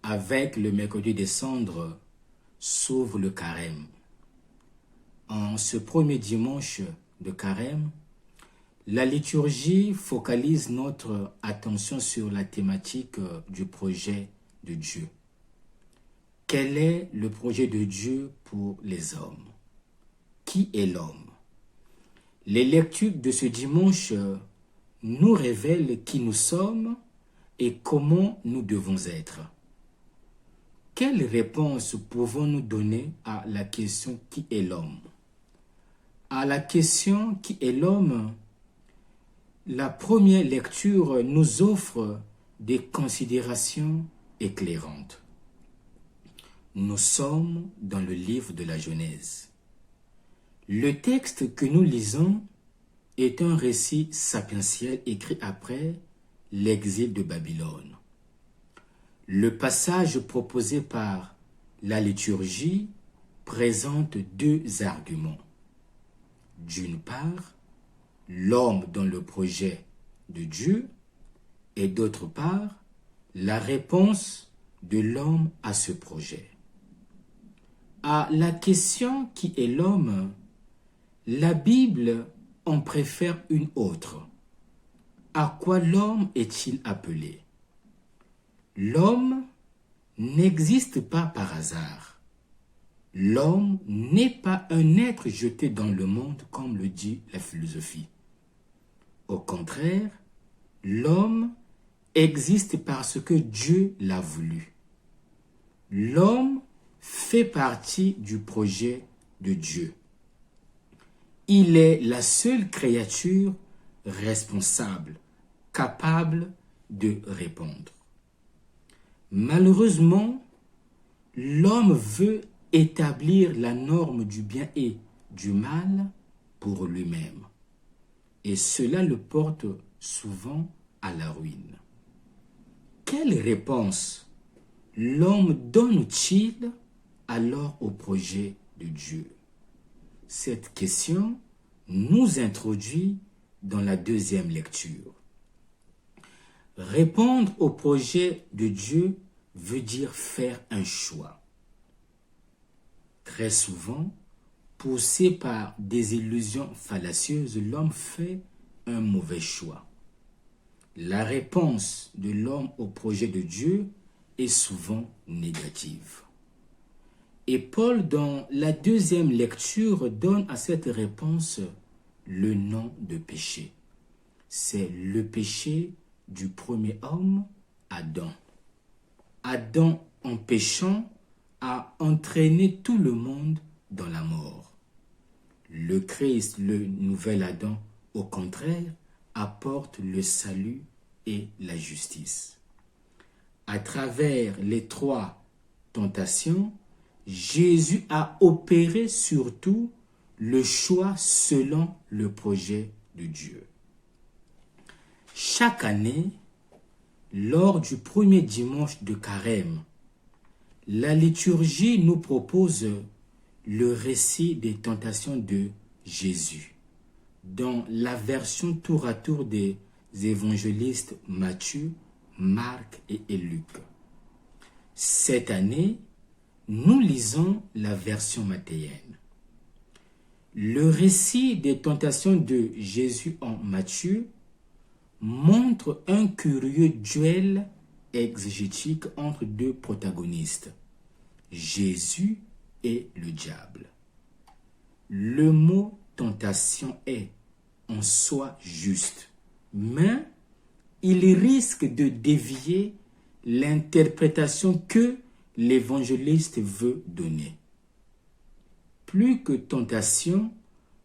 Avec le mercredi des cendres s'ouvre le carême. En ce premier dimanche de carême, la liturgie focalise notre attention sur la thématique du projet de Dieu. Quel est le projet de Dieu pour les hommes? Qui est l'homme? Les lectures de ce dimanche nous révèlent qui nous sommes et comment nous devons être. Quelle réponse pouvons-nous donner à la question qui est l'homme? À la question qui est l'homme, la première lecture nous offre des considérations éclairantes. Nous sommes dans le livre de la Genèse. Le texte que nous lisons est un récit sapientiel écrit après l'exil de Babylone. Le passage proposé par la liturgie présente deux arguments. D'une part, l'homme dans le projet de Dieu et d'autre part, la réponse de l'homme à ce projet. À la question qui est l'homme, la Bible en préfère une autre. À quoi l'homme est-il appelé? L'homme n'existe pas par hasard. L'homme n'est pas un être jeté dans le monde comme le dit la philosophie. Au contraire, l'homme existe parce que Dieu l'a voulu. L'homme fait partie du projet de Dieu. Il est la seule créature responsable, capable de répondre. Malheureusement, l'homme veut établir la norme du bien et du mal pour lui-même. Et cela le porte souvent à la ruine. Quelle réponse l'homme donne-t-il alors au projet de Dieu? Cette question nous introduit dans la deuxième lecture. Répondre au projet de Dieu veut dire faire un choix. Très souvent, poussé par des illusions fallacieuses, l'homme fait un mauvais choix. La réponse de l'homme au projet de Dieu est souvent négative. Et Paul, dans la deuxième lecture, donne à cette réponse le nom de péché. C'est le péché du premier homme, Adam. Adam, en péchant, a entraîné tout le monde dans la mort. Le Christ, le nouvel Adam, au contraire, apporte le salut et la justice. À travers les trois tentations, Jésus a opéré surtout le choix selon le projet de Dieu. Chaque année, lors du premier dimanche de carême, la liturgie nous propose le récit des tentations de Jésus dans la version tour à tour des évangélistes Matthieu, Marc et Luc. Cette année, nous lisons la version mathéenne. Le récit des tentations de Jésus en Matthieu montre un curieux duel exégétique entre deux protagonistes, Jésus et le diable. Le mot tentation est en soi juste, mais il risque de dévier l'interprétation que l'évangéliste veut donner. Plus que tentation,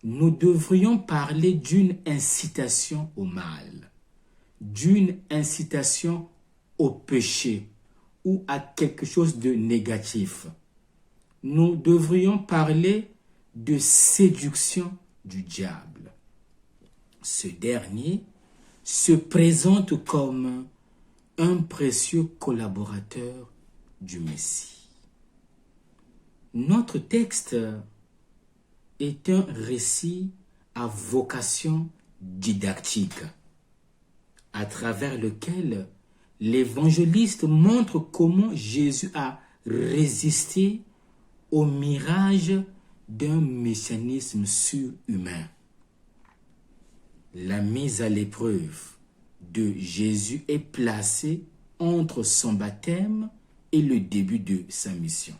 nous devrions parler d'une incitation au mal, d'une incitation au péché ou à quelque chose de négatif. Nous devrions parler de séduction du diable. Ce dernier se présente comme un précieux collaborateur du Messie. Notre texte est un récit à vocation didactique, à travers lequel l'évangéliste montre comment Jésus a résisté au mirage d'un messianisme surhumain. La mise à l'épreuve de Jésus est placée entre son baptême et le début de sa mission.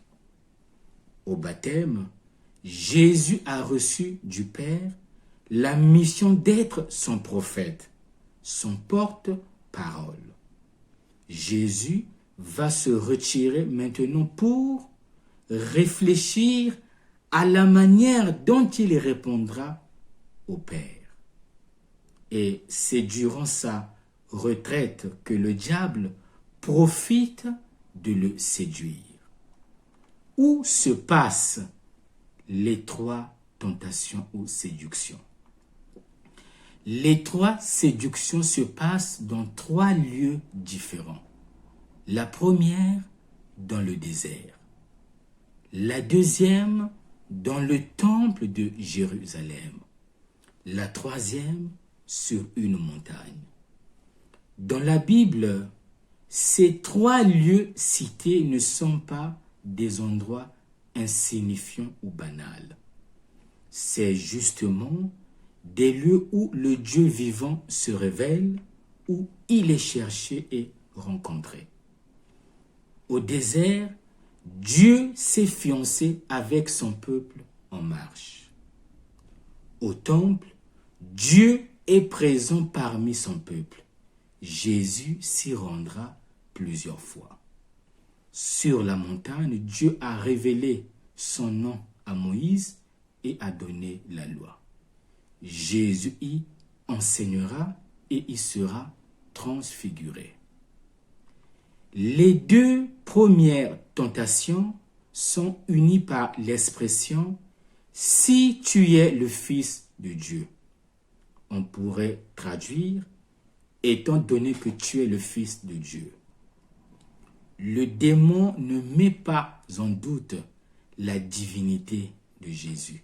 Au baptême, Jésus a reçu du Père la mission d'être son prophète, son porte-parole. Jésus va se retirer maintenant pour réfléchir à la manière dont il répondra au Père. Et c'est durant sa retraite que le diable profite de le séduire. Où se passent les trois tentations ou séductions? Les trois séductions se passent dans trois lieux différents. La première, dans le désert. La deuxième, dans le temple de Jérusalem. La troisième, sur une montagne. Dans la Bible, ces trois lieux cités ne sont pas des endroits insignifiants ou banals. C'est justement des lieux où le Dieu vivant se révèle, où il est cherché et rencontré. Au désert, Dieu s'est fiancé avec son peuple en marche. Au temple, Dieu est présent parmi son peuple. Jésus s'y rendra plusieurs fois. Sur la montagne, Dieu a révélé son nom à Moïse et a donné la loi. Jésus y enseignera et y sera transfiguré. Les deux premières tentations sont unies par l'expression « Si tu es le Fils de Dieu ». On pourrait traduire « étant donné que tu es le Fils de Dieu ». Le démon ne met pas en doute la divinité de Jésus,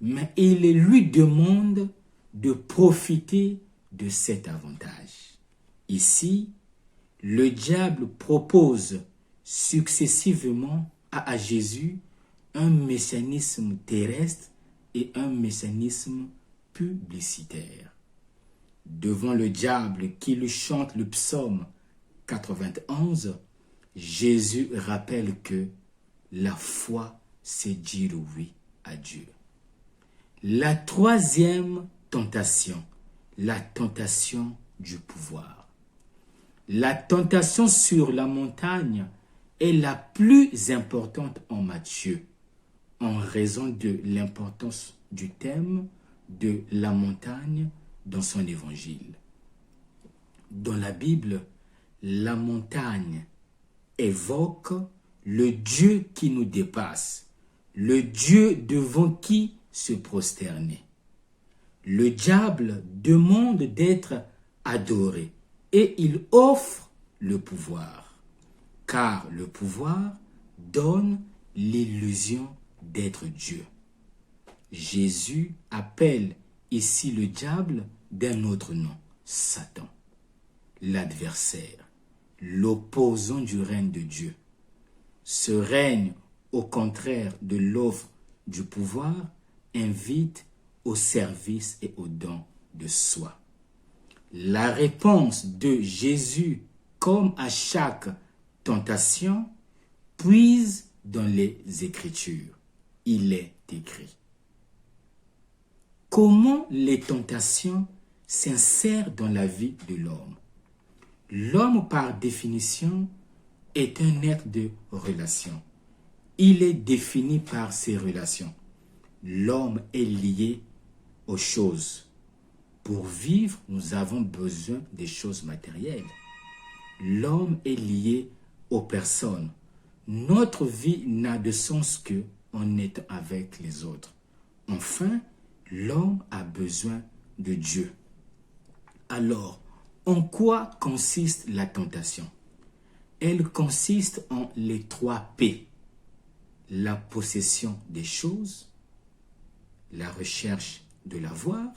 mais il lui demande de profiter de cet avantage. Ici, le diable propose successivement à Jésus un messianisme terrestre et un messianisme publicitaire. Devant le diable qui lui chante le psaume 91, Jésus rappelle que la foi, c'est dire oui à Dieu. La troisième tentation, la tentation du pouvoir. La tentation sur la montagne est la plus importante en Matthieu, en raison de l'importance du thème de la montagne dans son évangile. Dans la Bible, la montagne évoque le Dieu qui nous dépasse, le Dieu devant qui se prosterner. Le diable demande d'être adoré et il offre le pouvoir, car le pouvoir donne l'illusion d'être Dieu. Jésus appelle ici le diable d'un autre nom, Satan, l'adversaire, l'opposant du règne de Dieu. Ce règne, au contraire de l'offre du pouvoir, invite au service et au don de soi. La réponse de Jésus, comme à chaque tentation, puise dans les Écritures. Il est écrit. Comment les tentations s'insèrent dans la vie de l'homme? L'homme, par définition, est un être de relations. Il est défini par ses relations. L'homme est lié aux choses. Pour vivre, nous avons besoin des choses matérielles. L'homme est lié aux personnes. Notre vie n'a de sens que en étant avec les autres. Enfin, l'homme a besoin de Dieu. Alors, en quoi consiste la tentation? Elle consiste en les 3 P. La possession des choses, la recherche de l'avoir,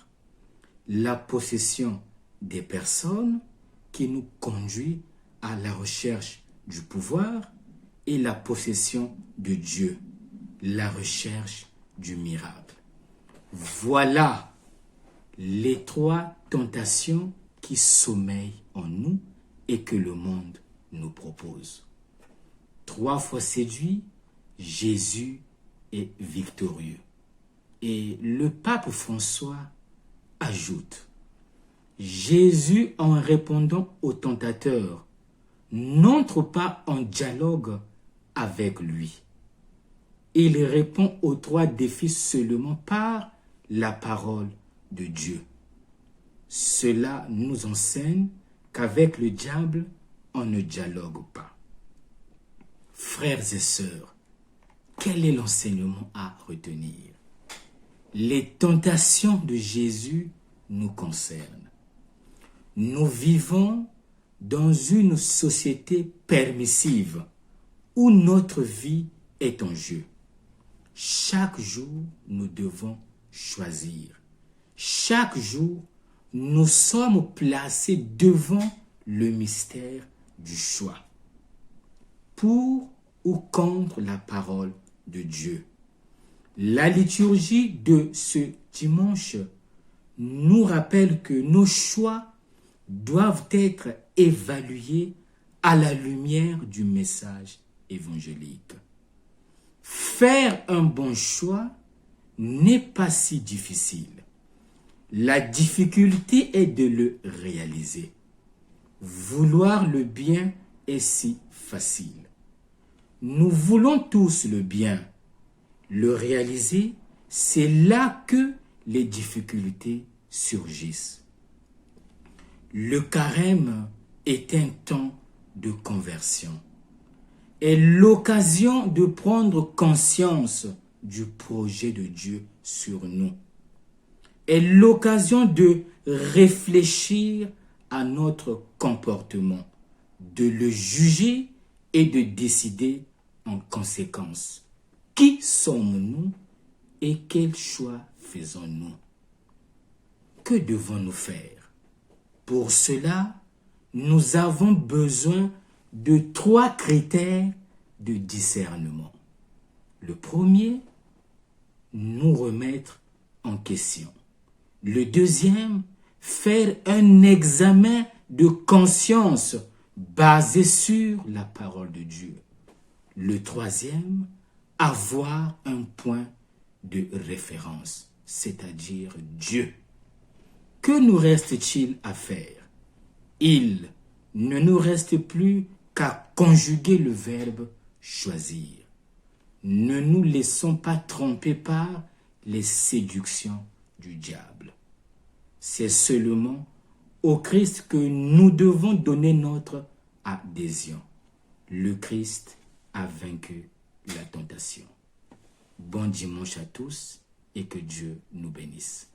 la possession des personnes qui nous conduit à la recherche du pouvoir et la possession de Dieu, la recherche du miracle. Voilà les trois tentations qui sommeillent en nous et que le monde nous propose. 3 fois séduit, Jésus est victorieux. Et le pape François ajoute, Jésus, en répondant au tentateur, n'entre pas en dialogue avec lui. Il répond aux 3 défis seulement par la parole de Dieu. Cela nous enseigne qu'avec le diable, on ne dialogue pas. Frères et sœurs, quel est l'enseignement à retenir? Les tentations de Jésus nous concernent. Nous vivons dans une société permissive où notre vie est en jeu. Chaque jour, nous devons choisir. Chaque jour, nous sommes placés devant le mystère du choix. Pour ou contre la parole de Dieu. La liturgie de ce dimanche nous rappelle que nos choix doivent être évalués à la lumière du message évangélique. Faire un bon choix n'est pas si difficile. La difficulté est de le réaliser. Vouloir le bien est si facile. Nous voulons tous le bien. Le réaliser, c'est là que les difficultés surgissent. Le carême est un temps de conversion. Est l'occasion de prendre conscience du projet de Dieu sur nous. Est l'occasion de réfléchir à notre comportement, de le juger et de décider en conséquence. Qui sommes-nous et quel choix faisons-nous? Que devons-nous faire? Pour cela, nous avons besoin de 3 critères de discernement. Le premier, nous remettre en question. Le deuxième, faire un examen de conscience basé sur la parole de Dieu. Le troisième, avoir un point de référence, c'est-à-dire Dieu. Que nous reste-t-il à faire? Il ne nous reste plus qu'à conjuguer le verbe choisir. Ne nous laissons pas tromper par les séductions du diable. C'est seulement au Christ que nous devons donner notre adhésion. Le Christ a vaincu la tentation. Bon dimanche à tous et que Dieu nous bénisse.